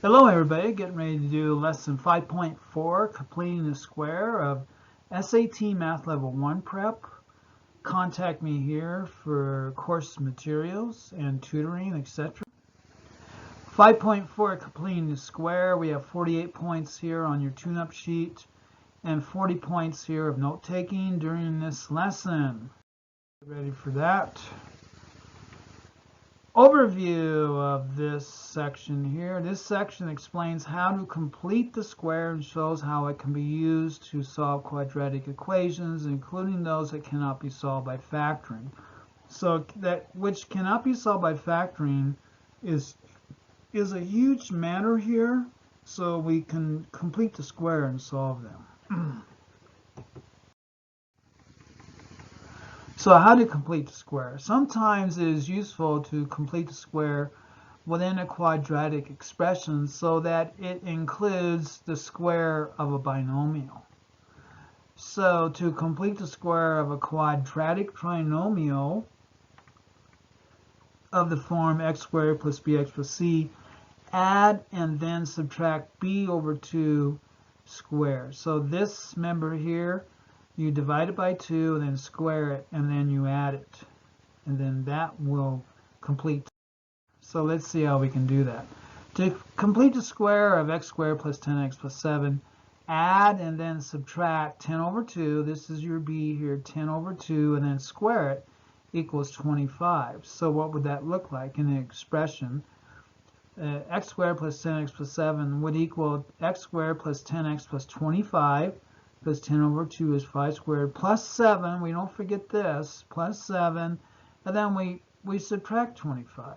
Hello everybody, getting ready to do lesson 5.4, completing the square of SAT Math Level 1 prep. Contact me here for course materials and tutoring, etc. 5.4, completing the square. We have 48 points here on your tune-up sheet and 40 points here of note-taking during this lesson. Ready for that? Overview of this section here. This section explains how to complete the square and shows how it can be used to solve quadratic equations, including those that cannot be solved by factoring. So that which cannot be solved by factoring is a huge matter here, so we can complete the square and solve them. So how to complete the square? Sometimes it is useful to complete the square within a quadratic expression so that it includes the square of a binomial. So to complete the square of a quadratic trinomial of the form x squared plus bx plus c, add and then subtract b over 2 squared. So this member here, you divide it by 2 and then square it and then you add it, and then that will complete. So let's see how we can do that. To complete the square of x squared plus 10x plus 7, add and then subtract 10 over 2, this is your b here, 10 over 2, and then square it, equals 25. So what would that look like in the expression? X squared plus 10x plus 7 would equal x squared plus 10x plus 25, because 10 over 2 is 5 squared, plus 7, we don't forget this, plus 7, and then we subtract 25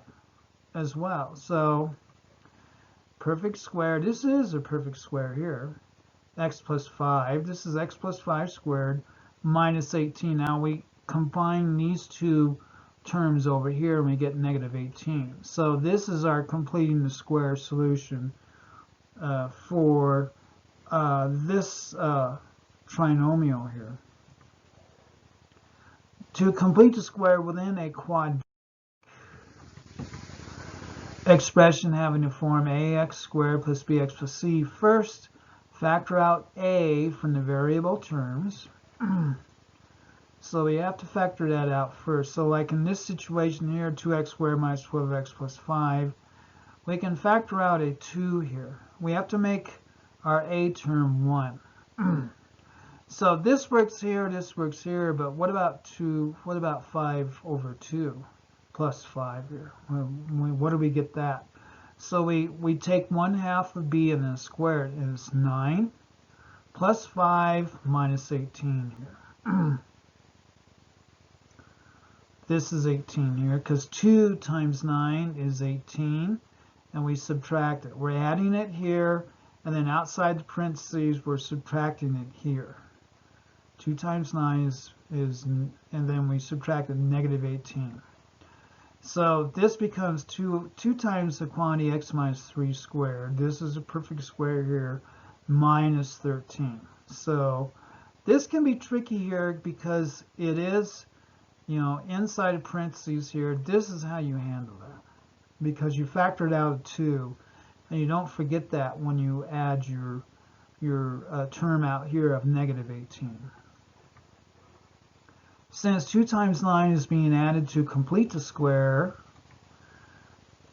as well. So perfect square, this is a perfect square here, x plus 5, this is x plus 5 squared, minus 18. Now we combine these two terms over here and we get negative 18. So this is our completing the square solution for this trinomial here. To complete the square within a quadratic expression having the form ax squared plus bx plus c, first factor out a from the variable terms. So we have to factor that out first. So like in this situation here, 2x squared minus 12x plus 5, we can factor out a 2 here. We have to make our a term 1. So this works here, but what about 2? What about 5 over 2 plus 5 here? What do we get that? So we take 1/2 of b and then square it, and it's 9 plus 5 minus 18 here. This is 18 here, because 2 times 9 is 18, and we subtract it. We're adding it here, and then outside the parentheses, we're subtracting it here. 2 times 9 is and then we subtract negative 18. So this becomes 2 times the quantity x minus 3 squared. This is a perfect square here, minus 13. So this can be tricky here because it is, inside of parentheses here. This is how you handle that, because you factored out 2, and you don't forget that when you add your term out here of negative 18. Since 2 times 9 is being added to complete the square,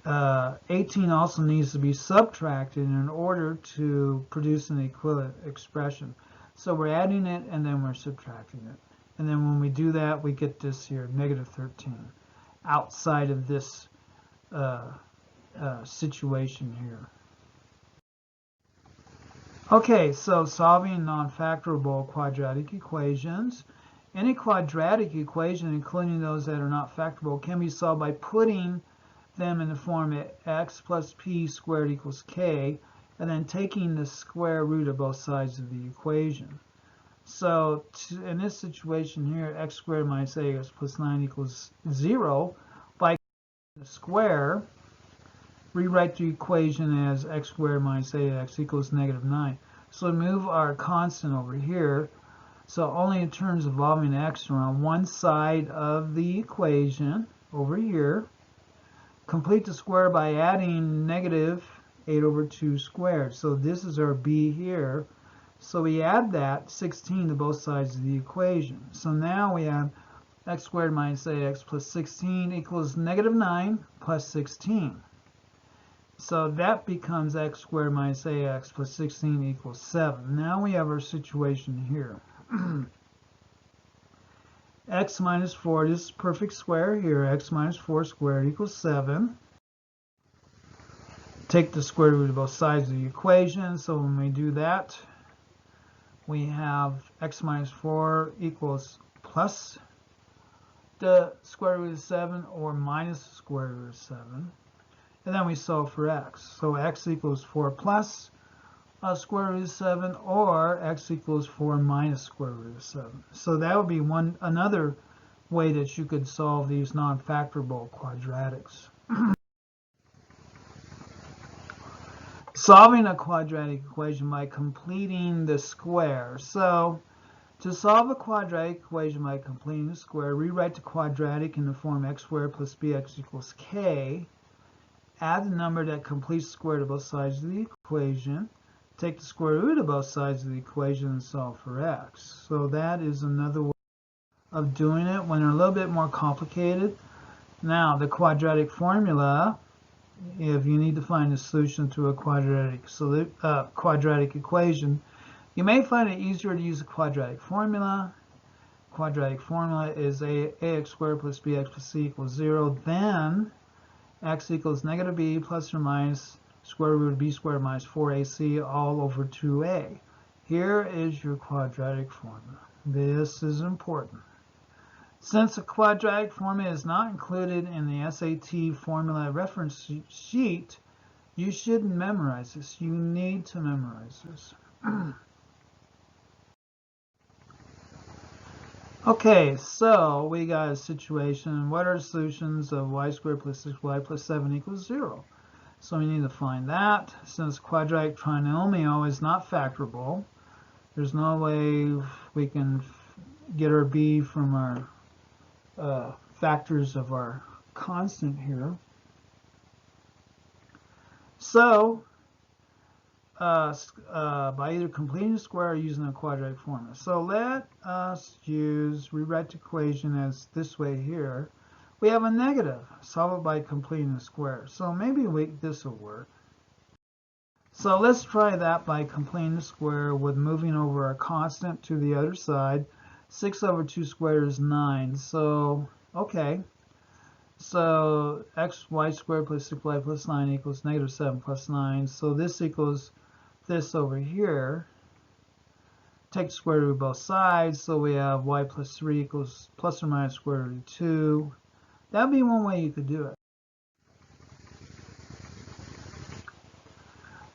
18 also needs to be subtracted in order to produce an equivalent expression. So we're adding it and then we're subtracting it. And then when we do that, we get this here, negative 13, outside of this situation here. Okay, so solving non-factorable quadratic equations. Any quadratic equation, including those that are not factorable, can be solved by putting them in the form x plus p squared equals k, and then taking the square root of both sides of the equation. So in this situation here, x squared minus ax plus 9 equals 0. By the square, rewrite the equation as x squared minus ax equals negative 9. So move our constant over here. So only in terms involving x are on one side of the equation over here. Complete the square by adding negative 8 over 2 squared. So this is our b here. So we add that 16 to both sides of the equation. So now we have x squared minus 8x plus 16 equals negative 9 plus 16. So that becomes x squared minus ax plus 16 equals 7. Now we have our situation here. X minus 4, this is perfect square here. X minus 4 squared equals 7. Take the square root of both sides of the equation. So when we do that, we have x minus 4 equals plus the square root of 7 or minus the square root of 7. And then we solve for x. So x equals 4 plus square root of 7, or x equals 4 minus square root of 7. So that would be another way that you could solve these non-factorable quadratics. Solving a quadratic equation by completing the square. So to solve a quadratic equation by completing the square, rewrite the quadratic in the form x squared plus bx equals k. Add the number that completes the square to both sides of the equation. Take the square root of both sides of the equation and solve for x. So that is another way of doing it when they're a little bit more complicated. Now, the quadratic formula, if you need to find a solution to a quadratic equation, you may find it easier to use a quadratic formula. Quadratic formula is ax squared plus bx plus c equals 0. Then x equals negative b plus or minus square root of b squared minus 4ac all over 2a. Here is your quadratic formula. This is important. Since a quadratic formula is not included in the SAT formula reference sheet, you should memorize this. You need to memorize this. Okay, so we got a situation. What are solutions of y squared plus 6y plus 7 equals 0? So we need to find that. Since quadratic trinomial is not factorable, there's no way we can get our b from our factors of our constant here. So by either completing the square or using a quadratic formula. So let us rewrite the equation as this way here. We have a negative. Solve it by completing the square. So maybe this will work. So let's try that by completing the square with moving over a constant to the other side. 6 over 2 squared is 9. So, okay. So xy squared plus 6y plus 9 equals negative 7 plus 9. So this equals this over here. Take the square root of both sides. So we have y plus 3 equals plus or minus square root of 2. That would be one way you could do it.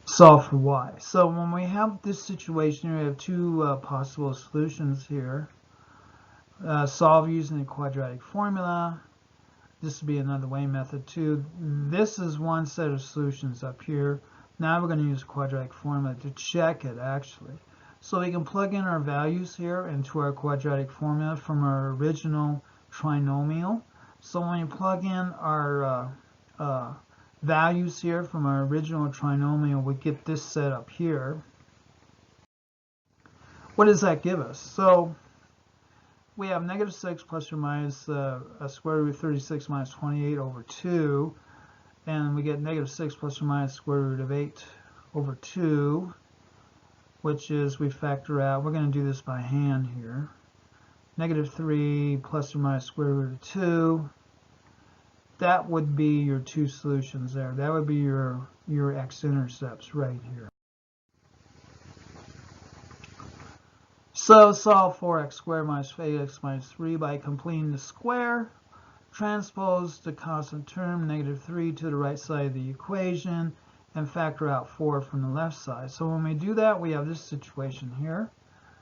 Solve for y. So when we have this situation, we have two possible solutions here. Solve using the quadratic formula. This would be another way method too. This is one set of solutions up here. Now we're going to use the quadratic formula to check it actually. So we can plug in our values here into our quadratic formula from our original trinomial. So when you plug in our values here from our original trinomial, we get this set up here. What does that give us? So we have negative 6 plus or minus a square root of 36 minus 28 over 2. And we get negative 6 plus or minus square root of 8 over 2, which is, we factor out, we're going to do this by hand here. Negative 3 plus or minus square root of 2. That would be your two solutions there. That would be your x-intercepts right here. So solve for x squared minus 8x minus 3 by completing the square. Transpose the constant term, negative 3, to the right side of the equation, and factor out 4 from the left side. So when we do that, we have this situation here.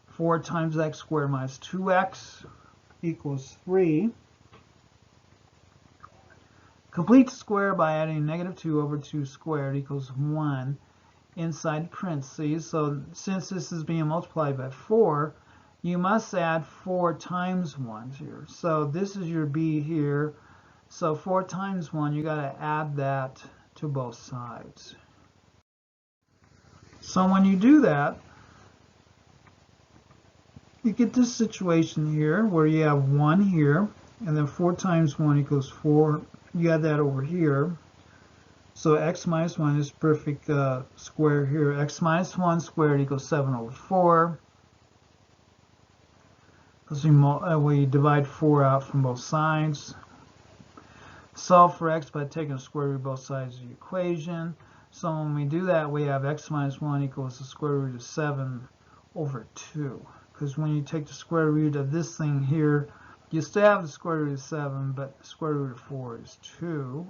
4 times x squared minus 2x equals 3. Complete the square by adding negative 2 over 2 squared equals 1 inside parentheses. So since this is being multiplied by 4, you must add 4 times 1 here. So this is your b here. So 4 times 1, you got to add that to both sides. So when you do that, you get this situation here where you have 1 here, and then 4 times 1 equals 4. You add that over here. So x minus 1 is perfect square here. X minus 1 squared equals 7 over 4. Because we divide 4 out from both sides. Solve for x by taking the square root of both sides of the equation. So when we do that, we have x minus 1 equals the square root of 7 over 2. Because when you take the square root of this thing here, you still have the square root of 7, but the square root of 4 is 2,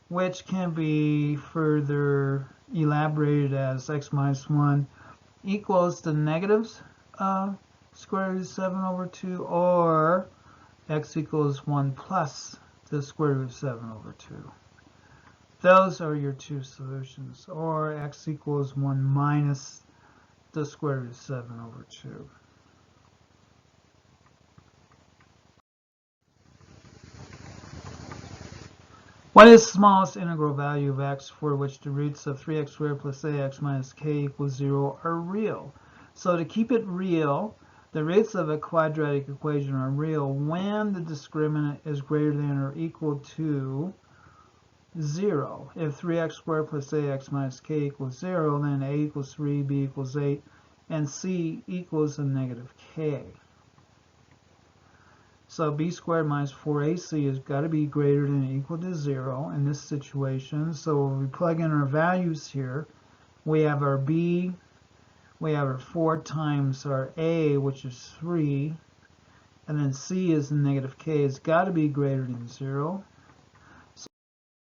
which can be further elaborated as x minus 1 equals the negatives square root of 7 over 2, or x equals 1 plus the square root of 7 over 2. Those are your two solutions, or x equals 1 minus the square root of 7 over 2. What is the smallest integral value of x for which the roots of 3x squared plus ax minus k equals 0 are real? So to keep it real, the roots of a quadratic equation are real when the discriminant is greater than or equal to 0. If 3x squared plus ax minus k equals 0, then a equals 3, b equals 8, and c equals a negative k. So b squared minus 4ac has got to be greater than or equal to 0 in this situation. So when we plug in our values here, we have our b, we have our 4 times our a, which is 3, and then c is the negative k. It's got to be greater than 0. So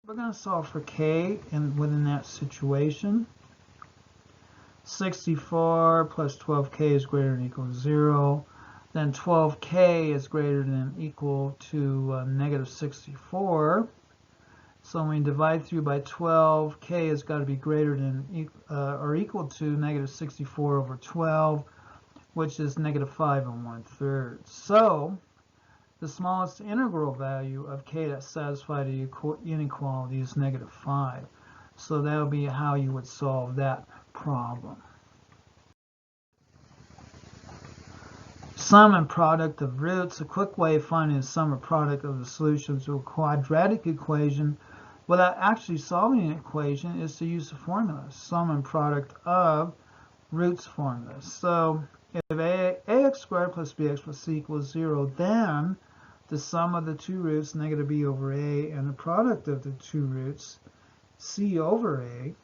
we're going to solve for k within that situation. 64 plus 12k is greater than or equal to 0. Then 12k is greater than or equal to negative 64. So when we divide through by 12, k has got to be greater than or equal to negative 64 over 12, which is negative 5 1/3. So the smallest integral value of k that satisfies the inequality is negative 5. So that would be how you would solve that problem. Sum and product of roots. A quick way of finding the sum or product of the solutions to a quadratic equation without actually solving an equation is to use the formula, sum and product of roots formula. So if ax squared plus bx plus c equals 0, then the sum of the two roots, negative b over a, and the product of the two roots, c over a,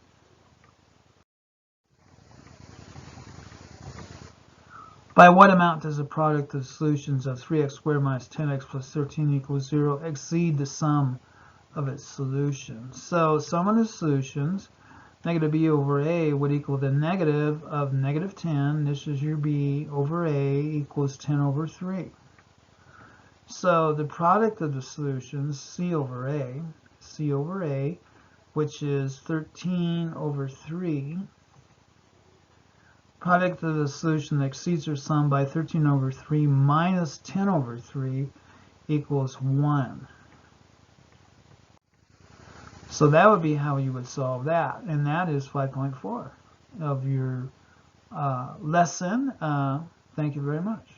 by what amount does the product of the solutions of 3x squared minus 10x plus 13 equals 0 exceed the sum of its solutions? So sum of the solutions, negative b over a, would equal the negative of negative 10, this is your b, over a equals 10 over 3. So the product of the solutions, c over a, which is 13 over 3, product of the solution that exceeds their sum by 13 over 3 minus 10 over 3 equals 1. So that would be how you would solve that, and that is 5.4 of your lesson. Thank you very much.